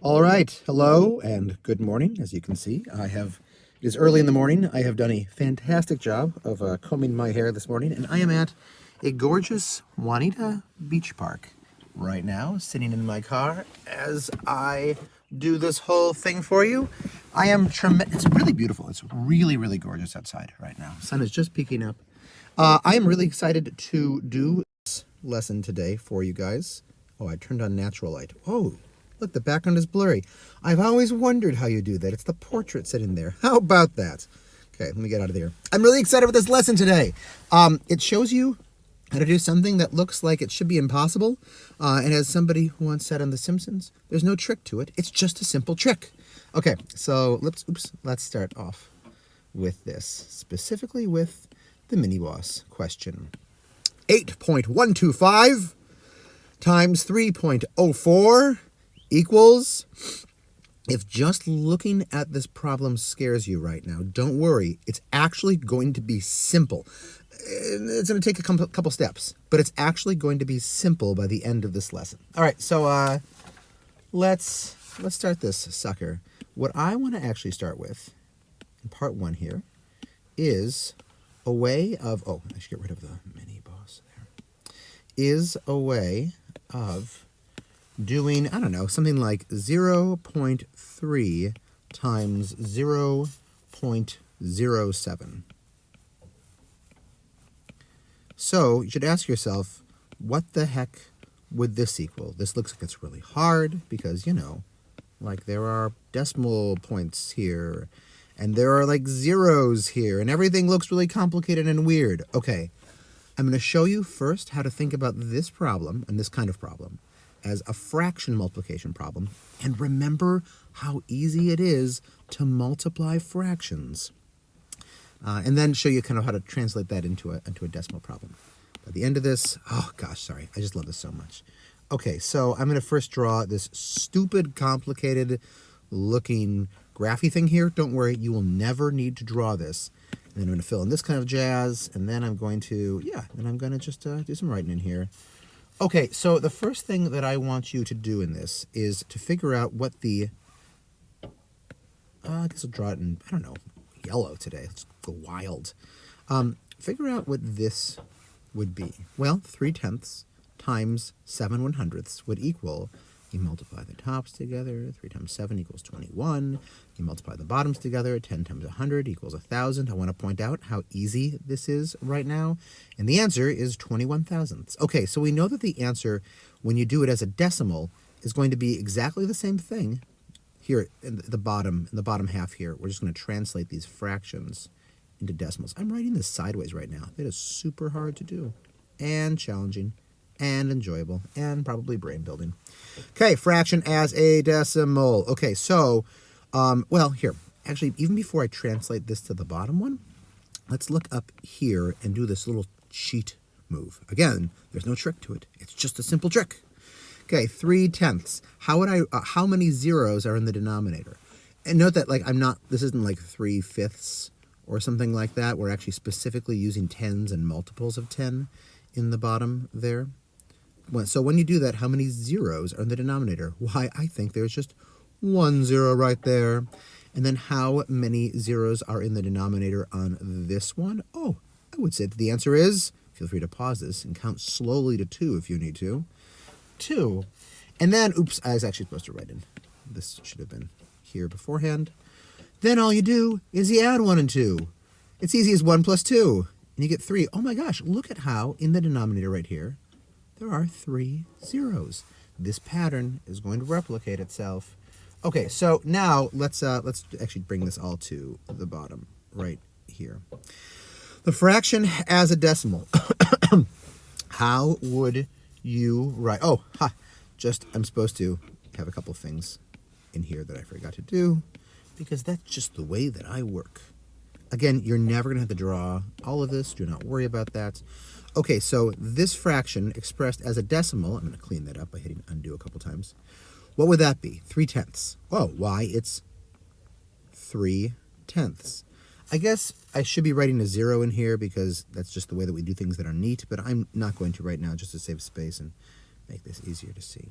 All right, hello and good morning. As you can see, it is early in the morning. I have done a fantastic job of combing my hair this morning, and I am at a gorgeous Juanita Beach Park right now, sitting in my car as I do this whole thing for you. It's really beautiful. It's really, really gorgeous outside right now. Sun is just peeking up. I am really excited to do this lesson today for you guys. Oh, I turned on natural light. Oh, look, the background is blurry. I've always wondered how you do that. It's the portrait sitting there. How about that? Okay, let me get out of there. I'm really excited with this lesson today. It shows you how to do something that looks like it should be impossible. And as somebody once said on The Simpsons, there's no trick to it. It's just a simple trick. Okay, so let's start off with this, specifically with the mini boss question. 8.125 times 3.04 equals, if just looking at this problem scares you right now, don't worry. It's actually going to be simple. It's going to take a couple steps, but it's actually going to be simple by the end of this lesson. All right, so let's start this sucker. What I want to actually start with in part one here is a way of, I should get rid of the mini boss there, is a way of doing, I don't know, something like 0.3 times 0.07. So you should ask yourself, what the heck would this equal? This looks like it's really hard because, like there are decimal points here and there are like zeros here and everything looks really complicated and weird. Okay, I'm going to show you first how to think about this problem and this kind of problem as a fraction multiplication problem, and remember how easy it is to multiply fractions. And then show you kind of how to translate that into a decimal problem. By the end of this, oh gosh, sorry, I just love this so much. Okay, so I'm going to first draw this stupid, complicated looking graphy thing here. Don't worry, you will never need to draw this. And then I'm going to fill in this kind of jazz, and then I'm going to, just do some writing in here. Okay, so the first thing that I want you to do in this is to figure out what the, I guess I'll draw it in, I don't know, yellow today. Let's go wild. Figure out what this would be. Well, 3/10 times 7/100 would equal, you multiply the tops together, 3 times 7 equals 21. You multiply the bottoms together, 10 times 100 equals 1,000. I want to point out how easy this is right now. And the answer is 21 thousandths. Okay, so we know that the answer, when you do it as a decimal, is going to be exactly the same thing. Here in the bottom half here, we're just going to translate these fractions into decimals. I'm writing this sideways right now. It is super hard to do and challenging and enjoyable and probably brain building. Okay, fraction as a decimal. Okay, so, here, actually, even before I translate this to the bottom one, let's look up here and do this little cheat move. Again, there's no trick to it. It's just a simple trick. Okay, 3/10. How many zeros are in the denominator? And note that, this isn't like 3/5 or something like that. We're actually specifically using tens and multiples of 10 in the bottom there. So when you do that, how many zeros are in the denominator? Why, I think there's just 1 0 right there. And then how many zeros are in the denominator on this one? Oh, I would say that the answer is, feel free to pause this and count slowly to 2 if you need to. 2. And then, I was actually supposed to write in. This should have been here beforehand. Then all you do is you add 1 and 2. It's easy as 1 plus 2. And you get 3. Oh my gosh, look at how in the denominator right here, there are 3 zeros. This pattern is going to replicate itself. Okay, so now let's actually bring this all to the bottom right here. The fraction as a decimal. How would you write? I'm supposed to have a couple things in here that I forgot to do because that's just the way that I work. Again, you're never going to have to draw all of this. Do not worry about that. Okay, so this fraction expressed as a decimal, I'm going to clean that up by hitting undo a couple times. What would that be? 3/10. Oh, why? It's 3/10. I guess I should be writing a 0 in here because that's just the way that we do things that are neat, but I'm not going to right now just to save space and make this easier to see.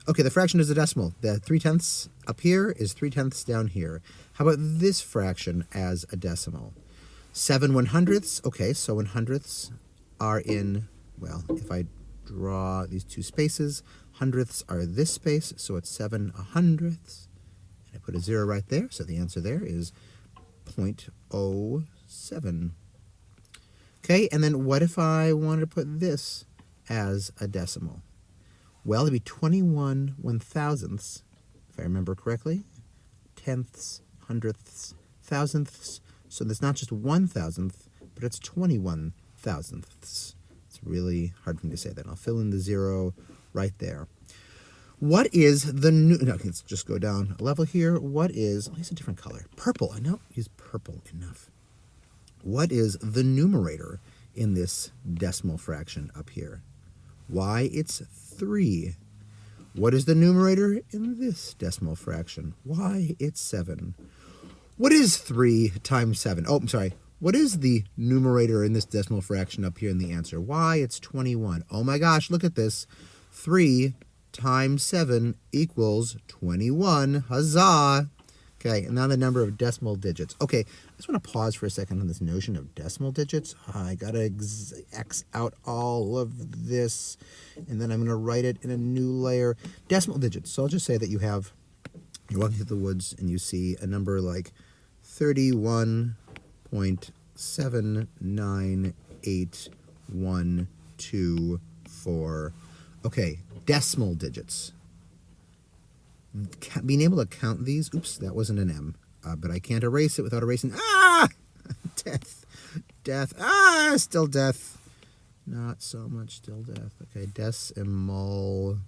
Okay, the fraction is a decimal. The 3/10 up here is 3/10 down here. How about this fraction as a decimal? 7/100ths. Okay, so 100ths are in, well, if I draw these two spaces, hundredths are this space, so it's 7/100ths. And I put a 0 right there, so the answer there is 0.07. Okay, and then what if I wanted to put this as a decimal? Well, it'd be 21/1000ths, if I remember correctly. Tenths, hundredths, thousandths. So there's not just 1,000th, but it's 21,000ths. It's really hard for me to say that. I'll fill in the 0 right there. What is the no, let's just go down a level here. What is, I'll use a different color. Purple. I know, use purple enough. What is the numerator in this decimal fraction up here? Why, it's 3. What is the numerator in this decimal fraction? Why, it's 7. What is 3 times 7? Oh, I'm sorry. What is the numerator in this decimal fraction up here in the answer? Why, it's 21. Oh my gosh, look at this. 3 times 7 equals 21. Huzzah! Okay, and now the number of decimal digits. Okay, I just want to pause for a second on this notion of decimal digits. I got to X out all of this, and then I'm going to write it in a new layer. Decimal digits. So I'll just say that you're walking through the woods and you see a number like 31.7981224. Okay, decimal digits. Being able to count these, oops, that wasn't an M, but I can't erase it without erasing, death, still death, not so much still death. Okay, decimal,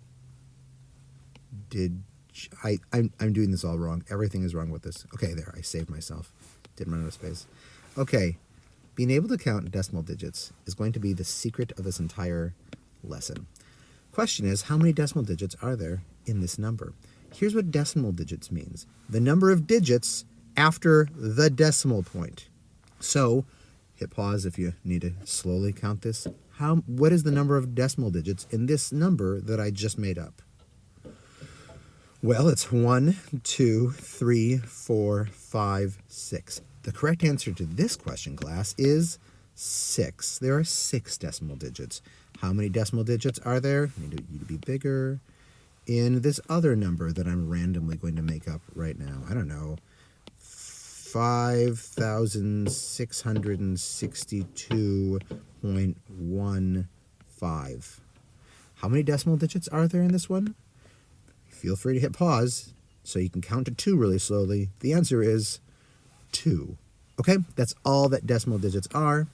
I'm doing this all wrong. Everything is wrong with this. Okay, there, I saved myself. Didn't run out of space. Okay, being able to count decimal digits is going to be the secret of this entire lesson. Question is, how many decimal digits are there in this number? Here's what decimal digits means. The number of digits after the decimal point. So, hit pause if you need to slowly count this. What is the number of decimal digits in this number that I just made up? Well, it's 1, 2, 3, 4, 5, 6. The correct answer to this question, class, is 6. There are 6 decimal digits. How many decimal digits are there? I need you to be bigger. In this other number that I'm randomly going to make up right now. I don't know. 5,662.15. How many decimal digits are there in this one? Feel free to hit pause so you can count to 2 really slowly. The answer is 2. Okay, that's all that decimal digits are.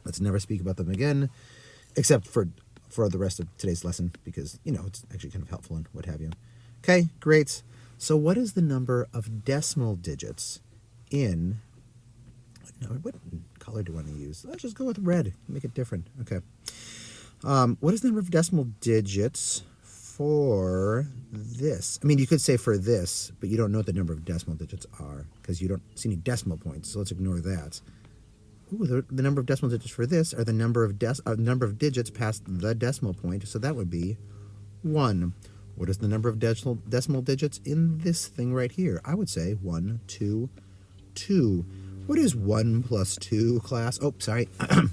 Let's never speak about them again, except for the rest of today's lesson, because, it's actually kind of helpful and what have you. Okay, great. So what is the number of decimal digits in, what color do I want to use? Let's just go with red, make it different. Okay. What is the number of decimal digits for this? I mean, you could say for this, but you don't know what the number of decimal digits are, because you don't see any decimal points, so let's ignore that. Ooh, the number of decimal digits for this are the number of digits past the decimal point, so that would be 1. What is the number of decimal digits in this thing right here? I would say 1, 2, 2. What is 1 plus 2, class? Oh, sorry. I'm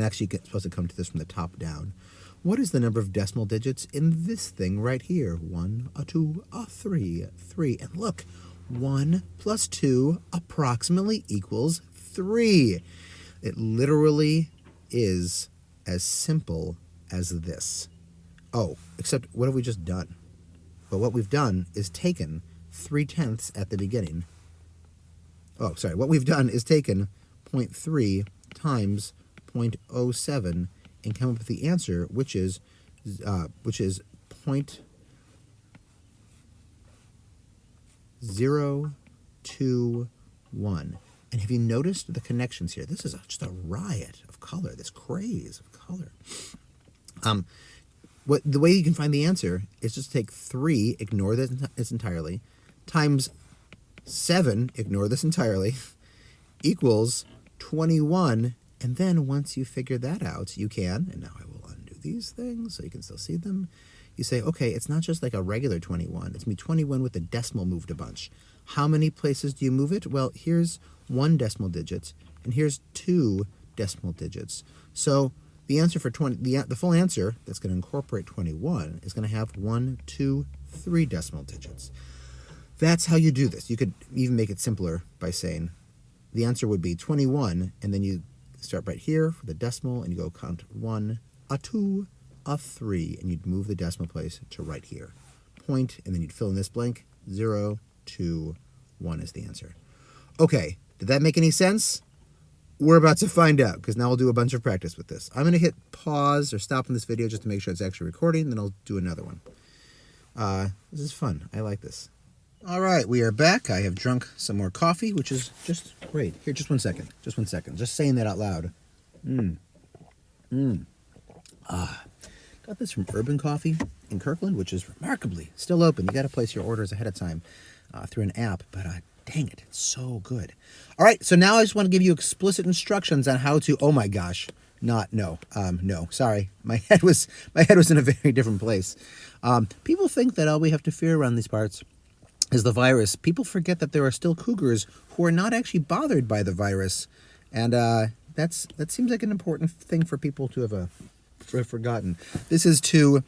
actually supposed to come to this from the top down. What is the number of decimal digits in this thing right here? 1, a 2, a 3, 3. And look, 1 plus 2 approximately equals 3. It literally is as simple as this. Oh, except what have we just done? Well, what we've done is taken 3/10 at the beginning. Oh, sorry. What we've done is taken 0.3 times 0.07 and come up with the answer, which is 0.021. And have you noticed the connections here? This is just a riot of color, this craze of color. The way you can find the answer is just take 3, ignore this entirely, times 7, ignore this entirely, equals 21. And then once you figure that out, you can, and now I will undo these things so you can still see them. You say, okay, it's not just like a regular 21. It's me 21 with the decimal moved a bunch. How many places do you move it? Well, here's 1 decimal digit, and here's 2 decimal digits. So the answer for 20, the full answer that's going to incorporate 21 is going to have 1, 2, 3 decimal digits. That's how you do this. You could even make it simpler by saying the answer would be 21, and then you start right here for the decimal, and you go count 1, a 2, a 3, and you'd move the decimal place to right here. Point, and then you'd fill in this blank. 0, 2, 1 is the answer. Okay, did that make any sense? We're about to find out, because now we'll do a bunch of practice with this. I'm going to hit pause or stop in this video just to make sure it's actually recording, then I'll do another one. This is fun. I like this. All right, we are back. I have drunk some more coffee, which is just great. Here, just 1 second. Just 1 second. Just saying that out loud. Got this from Urban Coffee in Kirkland, which is remarkably still open. You got to place your orders ahead of time through an app, but dang it, it's so good. All right, so now I just want to give you explicit instructions on how to. Oh my gosh, no. Sorry, my head was in a very different place. People think that all we have to fear around these parts is the virus. People forget that there are still cougars who are not actually bothered by the virus, and that seems like an important thing for people to have forgotten. This is to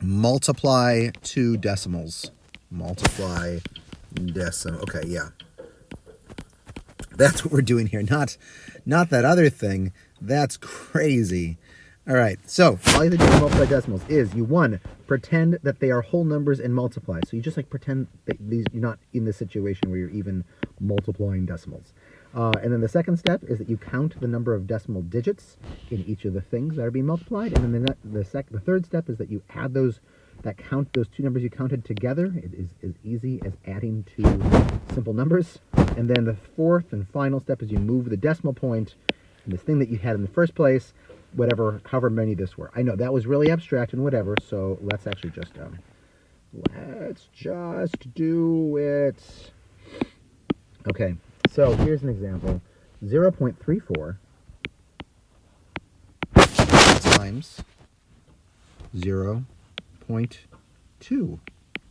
multiply 2 decimals. Multiply decimal. Okay, yeah. That's what we're doing here. Not that other thing. That's crazy. All right, so all you have to do to multiply decimals is you, 1, pretend that they are whole numbers and multiply. So you just like pretend that you're not in the situation where you're even multiplying decimals. And then the second step is that you count the number of decimal digits in each of the things that are being multiplied. And then the third step is that you add those 2 numbers you counted together. It is as easy as adding 2 simple numbers. And then the fourth and final step is you move the decimal point in this thing that you had in the first place, however many this were. I know that was really abstract and whatever, so let's actually just do it. Okay, so here's an example. 0.34 times 0.2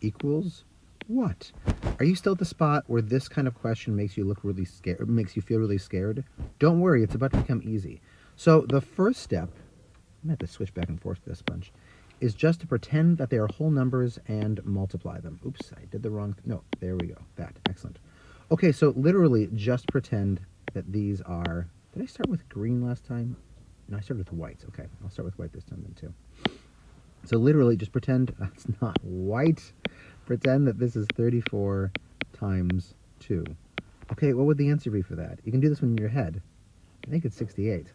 equals what? Are you still at the spot where this kind of question makes you look really scared, makes you feel really scared? Don't worry, it's about to become easy. So the first step, I'm going to have to switch back and forth with this bunch, is just to pretend that they are whole numbers and multiply them. Oops, I did the wrong thing. No, there we go. That, excellent. Okay, so literally just pretend that these are, did I start with green last time? No, I started with white. Okay, I'll start with white this time then too. So literally just pretend that's not white. Pretend that this is 34 times 2. Okay, what would the answer be for that? You can do this one in your head. I think it's 68.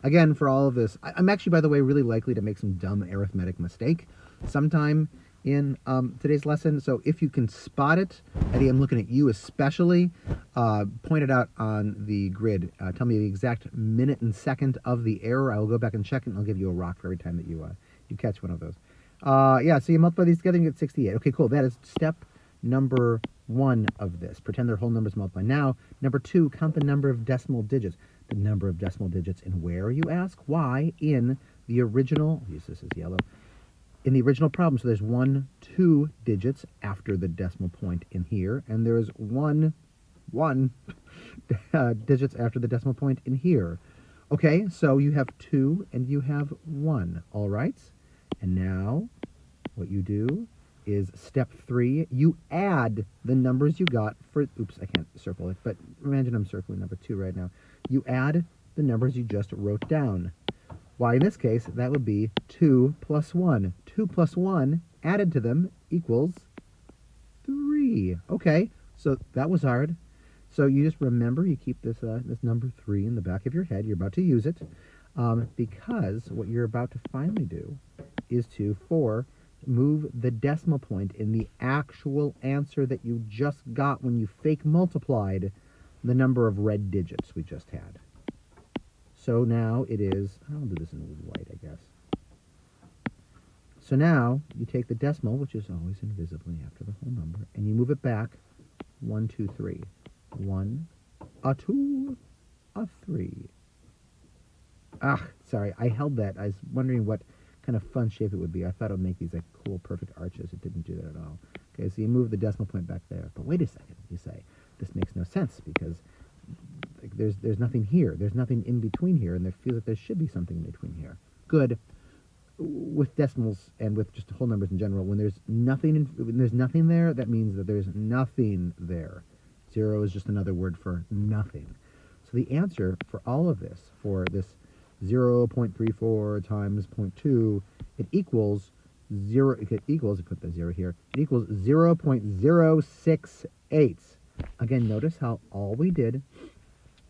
Again, for all of this, I'm actually, by the way, really likely to make some dumb arithmetic mistake sometime in today's lesson. So if you can spot it, Eddie, I'm looking at you especially, point it out on the grid. Tell me the exact minute and second of the error. I will go back and check it, and I'll give you a rock for every time that you catch one of those. Yeah, so you multiply these together and you get 68. Okay, cool. That is step number 1 of this. Pretend they're whole numbers, multiply. Now, number 2, count the number of decimal digits. The number of decimal digits in where, you ask? Why? In the original, this is yellow, in the original problem. So there's 1, 2 digits after the decimal point in here, and there's 1 digits after the decimal point in here. Okay, so you have 2 and you have 1, all right? And now what you do is step 3, you add the numbers you got for, oops, I can't circle it, but imagine I'm circling number 2 right now. You add the numbers you just wrote down. Why, in this case, that would be 2 plus 1. 2 plus 1 added to them equals 3. Okay, so that was hard. So you just remember, you keep this number 3 in the back of your head. You're about to use it because what you're about to finally do is to, move the decimal point in the actual answer that you just got when you fake multiplied the number of red digits we just had. So now it is, I'll do this in white, I guess. So now you take the decimal, which is always invisibly after the whole number, and you move it back 1, 2, 3. 1, a 2, a 3. Sorry, I held that. I was wondering what kind of fun shape it would be. I thought it would make these like cool, perfect arches. It didn't do that at all. Okay, so you move the decimal point back there. But wait a second, you say. This makes no sense because like, there's nothing here. There's nothing in between here, and there feels like there should be something in between here. Good. With decimals and with just whole numbers in general, when there's nothing there, that means that there's nothing there. 0 is just another word for nothing. So the answer for all of this, for this 0.34 times 0.2, it equals 0. It equals, put the 0 here. It equals 0.068. Again, notice how all we did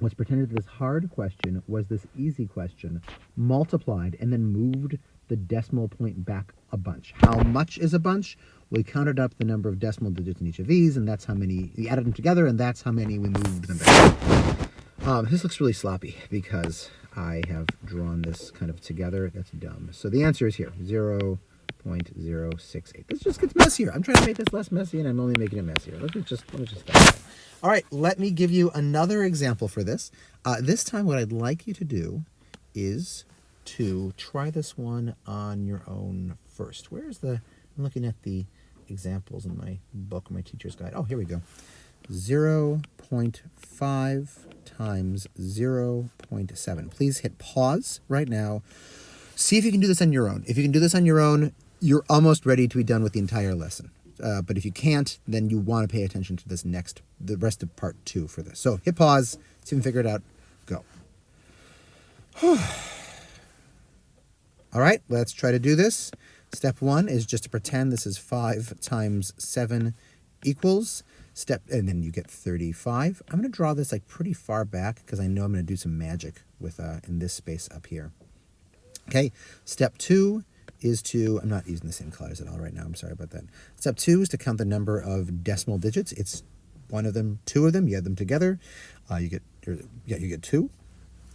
was pretended this hard question was this easy question, multiplied, and then moved the decimal point back a bunch. How much is a bunch? We counted up the number of decimal digits in each of these, and that's how many, we added them together, and that's how many we moved them back. This looks really sloppy because I have drawn this kind of together. That's dumb. So the answer is here, 0.068. This just gets messier. I'm trying to make this less messy, and I'm only making it messier. Let me just stop. All right, let me give you another example for this. This time what I'd like you to do is to try this one on your own first. Where's the, I'm looking at the examples in my book, my teacher's guide. Oh, here we go. 0.5 times 0.7. Please hit pause right now. See if you can do this on your own. If you can do this on your own, you're almost ready to be done with the entire lesson. But if you can't, then you want to pay attention to this next, the rest of part 2 for this. So hit pause, see if you can figure it out. Go. All right, let's try to do this. Step 1 is just to pretend this is 5 times 7 equals and then you get 35. I'm going to draw this like pretty far back because I know I'm going to do some magic with in this space up here. Okay, step 2 is to, I'm not using the same colors at all right now, I'm sorry about that. Step 2 is to count the number of decimal digits. It's one of them, 2 of them, you add them together, you get 2.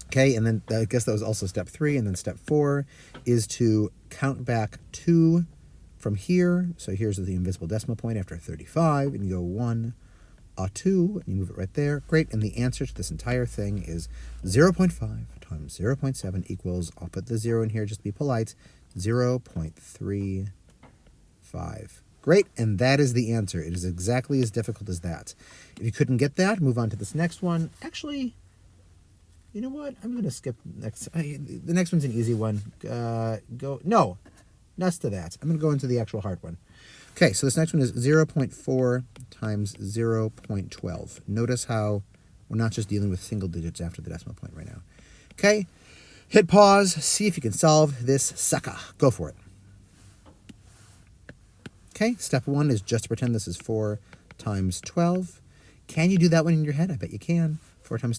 Okay, and then I guess that was also step 3, and then step 4 is to count back 2 from here. So here's the invisible decimal point after 35, and you go 1, 2, and you move it right there. Great, and the answer to this entire thing is 0.5 times 0.7 equals, I'll put the 0 in here just to be polite, 0.35. Great, and that is the answer. It is exactly as difficult as that. If you couldn't get that, move on to this next one. Actually, you know what? I'm going to skip next. The next one's an easy one. No, nuts to that. I'm going to go into the actual hard one. Okay, so this next one is 0.4 times 0.12. Notice how we're not just dealing with single digits after the decimal point right now. Okay, hit pause. See if you can solve this sucker. Go for it. Okay, step 1 is just to pretend this is 4 times 12. Can you do that one in your head? I bet you can. 4 times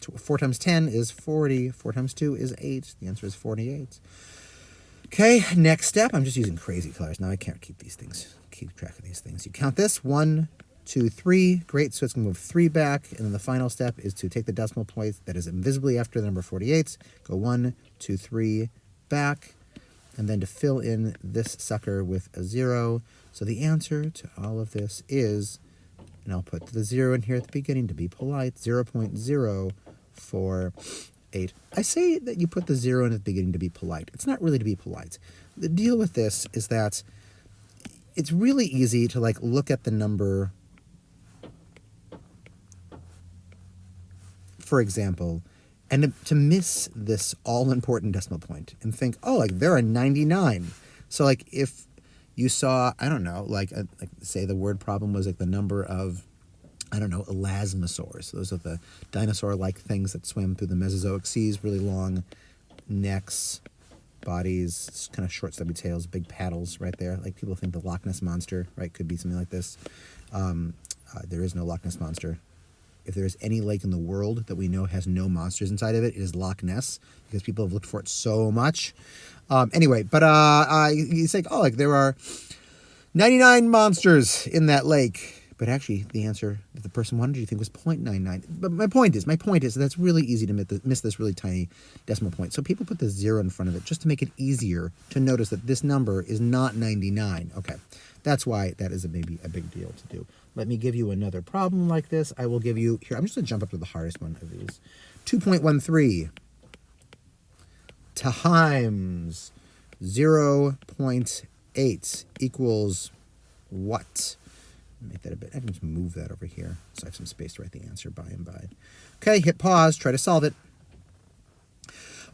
10 is 40. 4 times 2 is 8. The answer is 48. Okay, next step. I'm just using crazy colors. Now I can't keep track of these things. You count this. 1, 2, 3. Great, so it's going to move 3 back. And then the final step is to take the decimal point that is invisibly after the number 48. Go 1, 2, 3 back. And then to fill in this sucker with a 0. So the answer to all of this is, and I'll put the 0 in here at the beginning to be polite, 0.048. I say that you put the 0 in at the beginning to be polite. It's not really to be polite. The deal with this is that it's really easy to like look at the number, for example, and to miss this all-important decimal point and think, oh, like there are 99. So like if you saw, I don't know, like say the word problem was like the number of, I don't know, elasmosaurs. Those are the dinosaur-like things that swim through the Mesozoic seas, really long necks, bodies, kind of short stubby tails, big paddles right there. Like people think the Loch Ness Monster, right, could be something like this. There is no Loch Ness Monster. If there is any lake in the world that we know has no monsters inside of it, it is Loch Ness, because people have looked for it so much. Anyway, but you say, oh, like there are 99 monsters in that lake. But actually, the answer that the person wanted you to think was 0.99. But my point is that that's really easy to miss this really tiny decimal point. So people put the 0 in front of it just to make it easier to notice that this number is not 99. Okay, that's why that is maybe a big deal to do. Let me give you another problem like this. I will give you, here, I'm just going to jump up to the hardest one of these. 2.13 times 0.8 equals what? Make that a bit, I can just move that over here so I have some space to write the answer by and by. Okay, hit pause, try to solve it.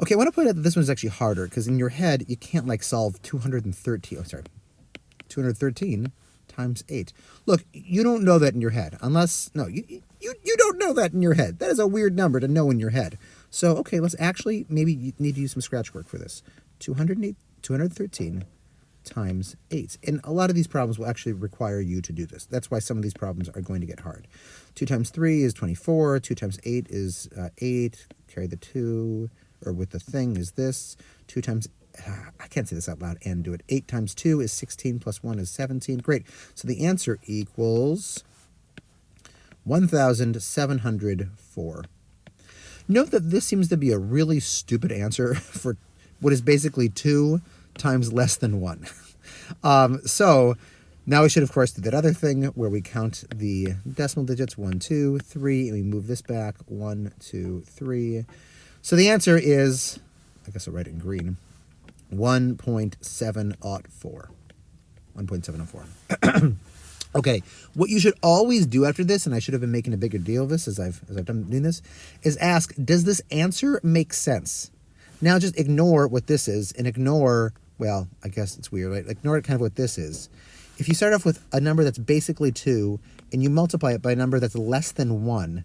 Okay, I want to point out that this one's actually harder because in your head, you can't like solve 213 times 8. Look, you don't know that in your head unless, no, you don't know that in your head. That is a weird number to know in your head. So, okay, let's actually, maybe you need to use some scratch work for this. 213 times 8. And a lot of these problems will actually require you to do this. That's why some of these problems are going to get hard. 2 times 3 is 24. 2 times 8 is 8. Carry the 2. Or with the thing is this. 2 times, I can't say this out loud and do it. 8 times 2 is 16 plus 1 is 17. Great. So the answer equals 1,704. Note that this seems to be a really stupid answer for what is basically 2 times less than 1. So now we should, of course, do that other thing where we count the decimal digits, 1, 2, 3, and we move this back, 1, 2, 3. So the answer is, I guess I'll write it in green, 1.704. 1.704. Okay, what you should always do after this, and I should have been making a bigger deal of this as I've done doing this, is ask, does this answer make sense? Now just ignore what this is and ignore, well, I guess it's weird, right? Ignore kind of what this is. If you start off with a number that's basically 2 and you multiply it by a number that's less than 1,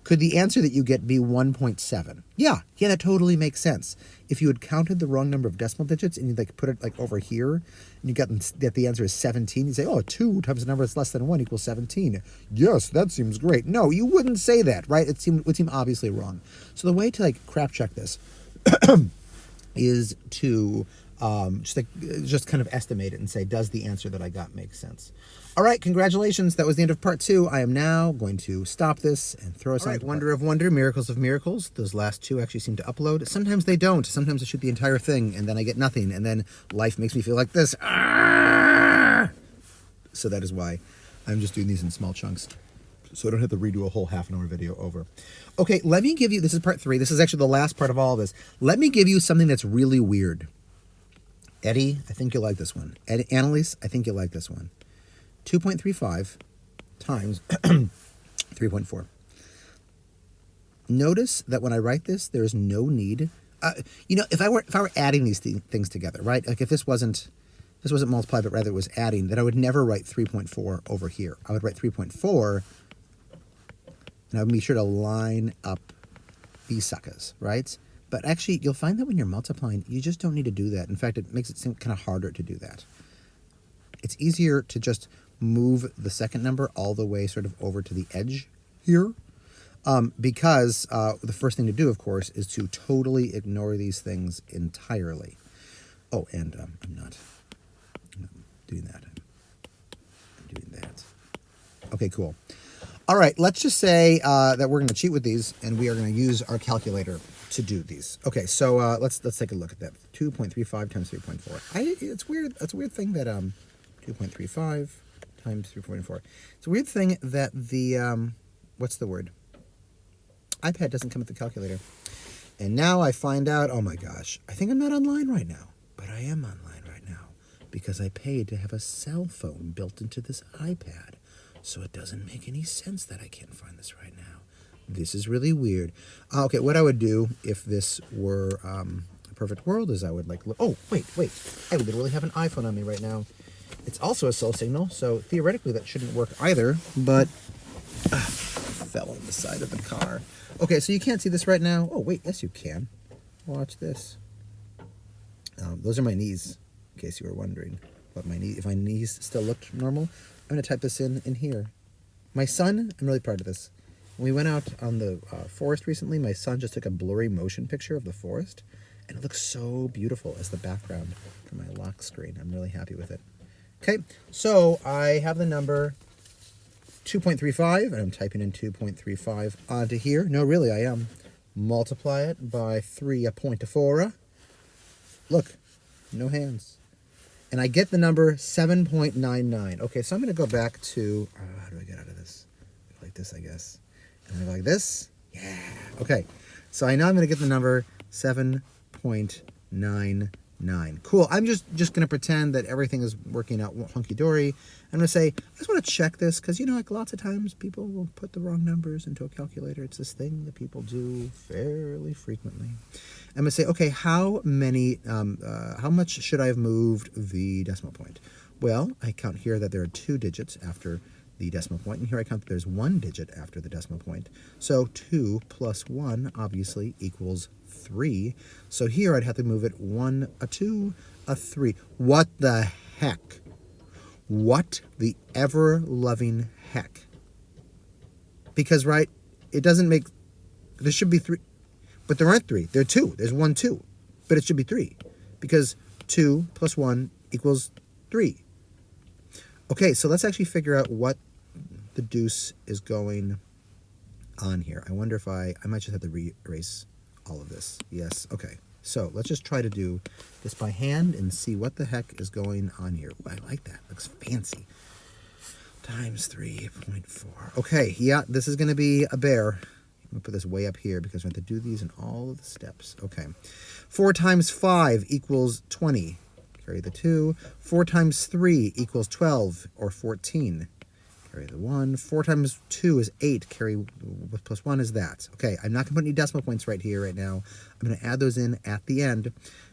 could the answer that you get be 1.7? Yeah, that totally makes sense. If you had counted the wrong number of decimal digits and you like put it like over here and you got that the answer is 17, you say, oh, 2 times a number that's less than 1 equals 17. Yes, that seems great. No, you wouldn't say that, right? It would seem obviously wrong. So the way to like crap check this is to just kind of estimate it and say, does the answer that I got make sense? All right, congratulations. That was the end of part 2. I am now going to stop this and throw us on Wonder of Wonder, Miracles of Miracles. Those last 2 actually seem to upload. Sometimes they don't. Sometimes I shoot the entire thing and then I get nothing. And then life makes me feel like this. So that is why I'm just doing these in small chunks, so I don't have to redo a whole half-an-hour video over. Okay, let me give you, this is part 3. This is actually the last part of all of this. Let me give you something that's really weird. Eddie, I think you'll like this one. Annalise, I think you'll like this one. 2.35 times 3.4. Notice that when I write this, there is no need. If I were adding these things together, right? Like if this wasn't multiplied, but rather it was adding, then I would never write 3.4 over here. I would write 3.4, and I would be sure to line up these suckers, right? But actually, you'll find that when you're multiplying, you just don't need to do that. In fact, it makes it seem kind of harder to do that. It's easier to just move the second number all the way sort of over to the edge here, because the first thing to do, of course, is to totally ignore these things entirely. Oh, and I'm not doing that. I'm doing that. Okay, cool. All right, let's just say that we're going to cheat with these, and we are going to use our calculator to do these. Okay, so let's take a look at that. 2.35 times 3.4. It's weird. It's a weird thing that 2.35 times 3.4. It's a weird thing that the what's the word? iPad doesn't come with the calculator. And now I find out, oh my gosh, I think I'm not online right now, but I am online right now because I paid to have a cell phone built into this iPad. So it doesn't make any sense that I can't find this right now. This is really weird. Okay, what I would do if this were a perfect world is I would like look. Oh, wait. I literally have an iPhone on me right now. It's also a cell signal, so theoretically that shouldn't work either, but fell on the side of the car. Okay, so you can't see this right now. Oh, wait, yes you can. Watch this. Those are my knees, in case you were wondering. But if my knees still looked normal, I'm going to type this in here. My son, I'm really proud of this. When we went out on the forest recently, my son just took a blurry motion picture of the forest, and it looks so beautiful as the background for my lock screen. I'm really happy with it. Okay, so I have the number 2.35, and I'm typing in 2.35 onto here. No, really, I am. Multiply it by 3.4. Look, no hands. And I get the number 7.99. Okay, so I'm going to go back to, how do I get out of this? Like this, I guess. And I go like this. Yeah. Okay, so I know I'm going to get the number 7.99. 9. Cool. I'm just going to pretend that everything is working out hunky-dory. I'm going to say, I just want to check this because, like lots of times people will put the wrong numbers into a calculator. It's this thing that people do fairly frequently. I'm going to say, okay, how much should I have moved the decimal point? Well, I count here that there are 2 digits after the decimal point, and here I count that there's 1 digit after the decimal point. So 2 plus 1 obviously equals 3. So here I'd have to move it 1, a 2, a 3. What the heck? What the ever-loving heck? Because, right, it doesn't make... There should be 3. But there aren't 3. There are 2. There's 1, 2. But it should be 3. Because 2 plus 1 equals 3. Okay, so let's actually figure out what the deuce is going on here. I wonder if I might just have to erase all of this. Yes, okay. So let's just try to do this by hand and see what the heck is going on here. Ooh, I like that. Looks fancy. Times 3.4. Okay, yeah, this is going to be a bear. I'm going to put this way up here because I have to do these in all of the steps. Okay. 4 times 5 equals 20. Carry the 2. 4 times 3 equals 12 or 14. Carry the 1. 4 times 2 is 8. Carry plus 1 is that. Okay, I'm not going to put any decimal points right here, right now. I'm going to add those in at the end.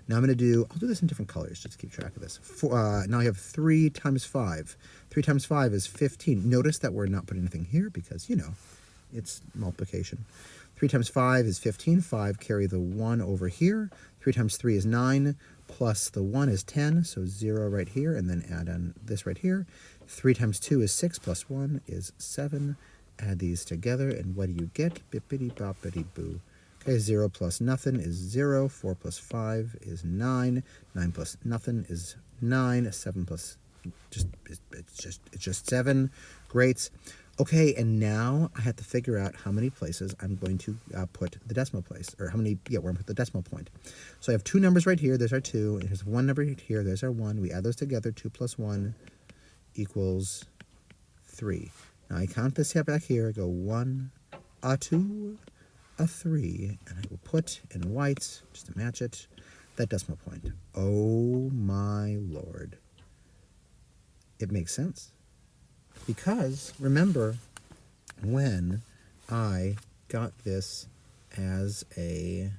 Now I'll do this in different colors just to keep track of this. Now I have 3 times 5. 3 times 5 is 15. Notice that we're not putting anything here because, it's multiplication. 3 times 5 is 15. 5, carry the 1 over here. 3 times 3 is 9. Plus the 1 is 10, so 0 right here, and then add on this right here. 3 times 2 is 6, plus 1 is 7. Add these together, and what do you get? Bippity-boppity-boo. Okay, 0 plus nothing is 0. 4 plus 5 is 9. 9 plus nothing is 9. 7 plus it's just 7. Great. Okay, and now I have to figure out how many places I'm going to put the decimal place, or where I'm going to put the decimal point. So I have 2 numbers right here. There's our 2. And here's 1 number here. There's our 1. We add those together. 2 plus 1 equals 3. Now I count this back here. I go 1, a 2, a 3, and I will put in white, just to match it, that decimal point. Oh my Lord. It makes sense. Because, remember, when I got this as a...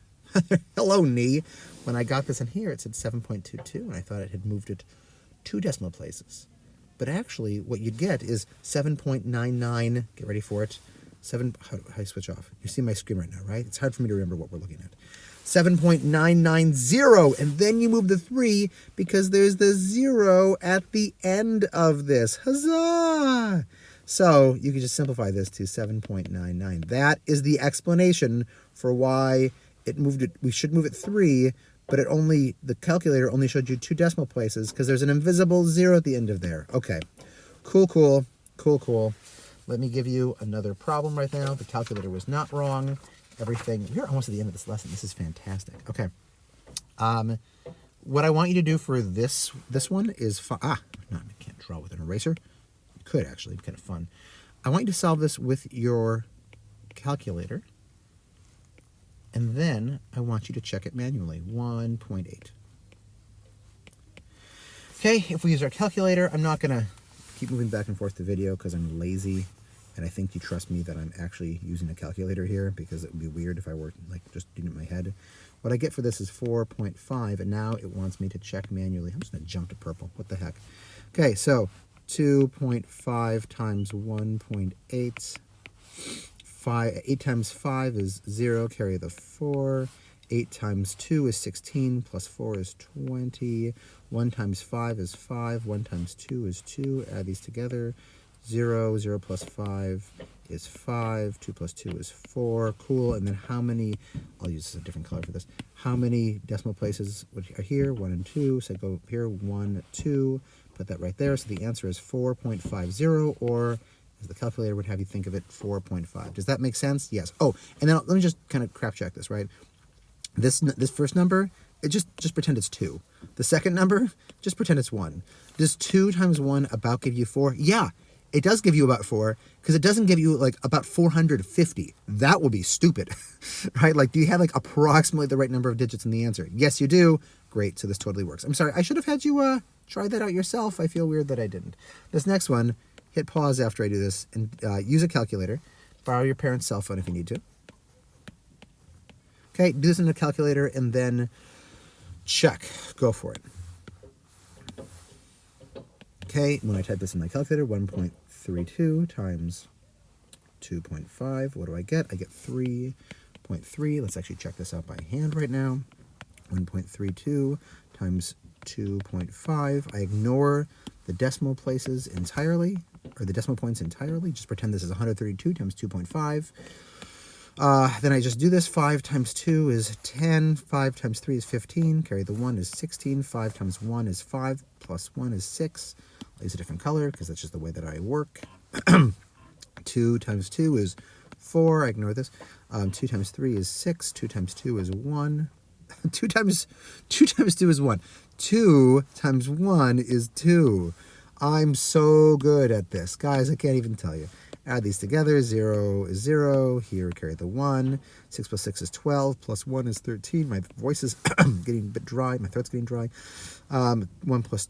Hello, knee. When I got this in here, it said 7.22, and I thought it had moved it 2 decimal places. But actually, what you'd get is 7.99... Get ready for it. How do I switch off? You see my screen right now, right? It's hard for me to remember what we're looking at. 7.990, and then you move the 3 because there's the 0 at the end of this. Huzzah! So you can just simplify this to 7.99. That is the explanation for why it moved it. We should move it 3, but the calculator only showed you 2 decimal places because there's an invisible 0 at the end of there. Okay, cool. Let me give you another problem right now. The calculator was not wrong. Everything. We're almost at the end of this lesson. This is fantastic. Okay. What I want you to do for this one is... no, I can't draw with an eraser. You could, actually. It'd be kind of fun. I want you to solve this with your calculator. And then I want you to check it manually. 1.8. Okay, if we use our calculator, I'm not going to keep moving back and forth the video because I'm lazy. And I think you trust me that I'm actually using a calculator here because it would be weird if I were just doing it in my head. What I get for this is 4.5, and now it wants me to check manually. I'm just going to jump to purple. What the heck? Okay, so 2.5 times 1.8. 8 times 5 is 0, carry the 4. 8 times 2 is 16, plus 4 is 20. 1 times 5 is 5. 1 times 2 is 2. Add these together. 0 plus 5 is 5. 2 plus 2 is 4. Cool. And then how many... I'll use a different color for this. How many decimal places are here? 1 and 2. So I go here. 1, 2. Put that right there. So the answer is 4.50, or as the calculator would have you think of it, 4.5. Does that make sense? Yes. Oh, and then let me just kind of crap check this, right? This first number, just pretend it's 2. The second number, just pretend it's 1. Does 2 times 1 about give you 4? Yeah. It does give you about 4, because it doesn't give you, about 450. That would be stupid, right? Do you have, approximately the right number of digits in the answer? Yes, you do. great, so this totally works. I'm sorry, I should have had you try that out yourself. I feel weird that I didn't. This next one, hit pause after I do this and use a calculator. Borrow your parents' cell phone if you need to. Okay, do this in a calculator and then check. Go for it. Okay, when I type this in my calculator, 1.32 times 2.5, what do I get? I get 3.3. Let's actually check this out by hand right now. 1.32 times 2.5. I ignore the decimal places entirely, or the decimal points entirely. Just pretend this is 132 times 2.5. Then I just do this. 5 times 2 is 10. 5 times 3 is 15. Carry the 1 is 16. 5 times 1 is 5. Plus 1 is 6. I'll use a different color because that's just the way that I work. 2 times 2 is 4. I ignore this. 2 times 3 is 6. 2 times 2 is 1. 2 times 2 is 1. 2 times 1 is 2. I'm so good at this. Guys, I can't even tell you. Add these together. 0 is 0. Here, carry the 1. 6 plus 6 is 12. Plus 1 is 13. My voice is getting a bit dry. My throat's getting dry. 1 plus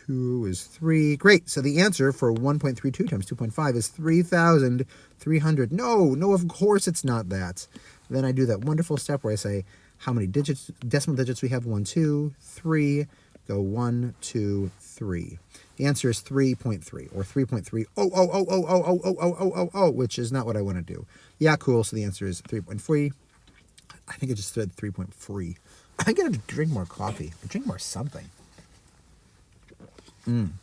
2 is 3. Great. So the answer for 1.32 times 2.5 is 3,300. No, of course it's not that. Then I do that wonderful step where I say how many digits, decimal digits we have. 1, 2, 3. Go 1, 2, 3. The answer is 3.3 or 3.3. Which is not what I want to do. Yeah, cool. So the answer is 3.3. I think I just said 3.3. I gotta drink more coffee or drink more something. Dang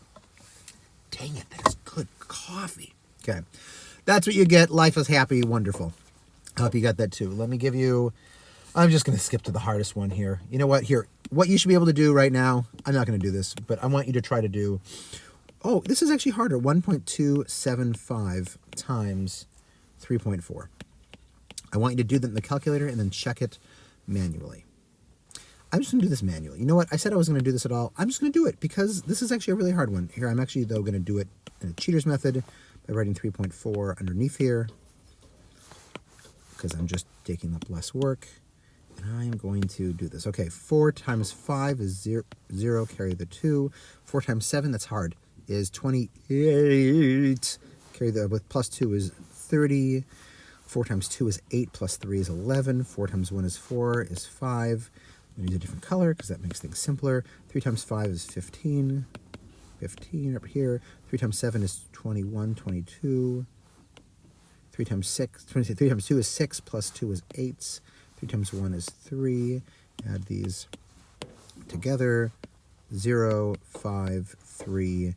it, that is good coffee. Okay, that's what you get. Life is happy, wonderful. I hope you got that too. Let me give you. I'm just going to skip to the hardest one here. You know what? Here, what you should be able to do right now, I'm not going to do this, but I want you to try to do, oh, this is actually harder, 1.275 times 3.4. I want you to do that in the calculator and then check it manually. I'm just going to do this manually. You know what? I said I was going to do this at all. I'm just going to do it because this is actually a really hard one. Here, I'm actually, though, going to do it in a cheater's method by writing 3.4 underneath here because I'm just taking up less work. And I'm going to do this. Okay, 4 times 5 is 0, carry the 2. 4 times 7, that's hard, is 28. Carry the, with plus 2 is 30. 4 times 2 is 8, plus 3 is 11. 4 times 1 is 4, is 5. I'm going to use a different color because that makes things simpler. 3 times 5 is 15. 15 up here. 3 times 7 is 21, 22. 3 times 6, 23, 3 times 2 is 6, plus 2 is 8. 3 times 1 is 3. Add these together. 0, 5, 3,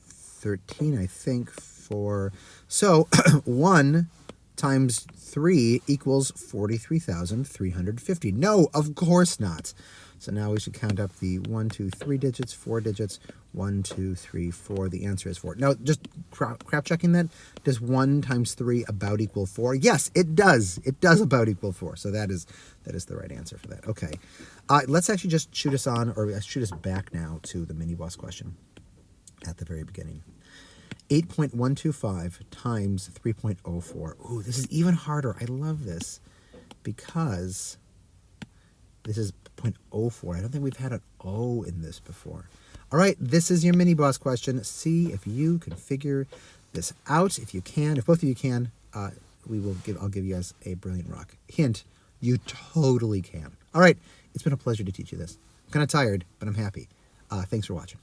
13, I think, 4. So 1 times 3 equals 43,350. No, of course not. So now we should count up the 1, 2, 3 digits, 4 digits. 1, 2, 3, 4. The answer is 4. Now, just crap checking that. Does 1 times 3 about equal 4? Yes, it does. It does about equal 4. So that is the right answer for that. Okay. Let's actually just shoot us on, or shoot us back now to the mini boss question at the very beginning. 8.125 times 3.04. Ooh, this is even harder. I love this because this is 0.04. I don't think we've had an O in this before. All right, this is your mini boss question. See if you can figure this out. If you can, if both of you can, I'll give you guys a brilliant rock. Hint, you totally can. All right, it's been a pleasure to teach you this. I'm kind of tired, but I'm happy. Thanks for watching.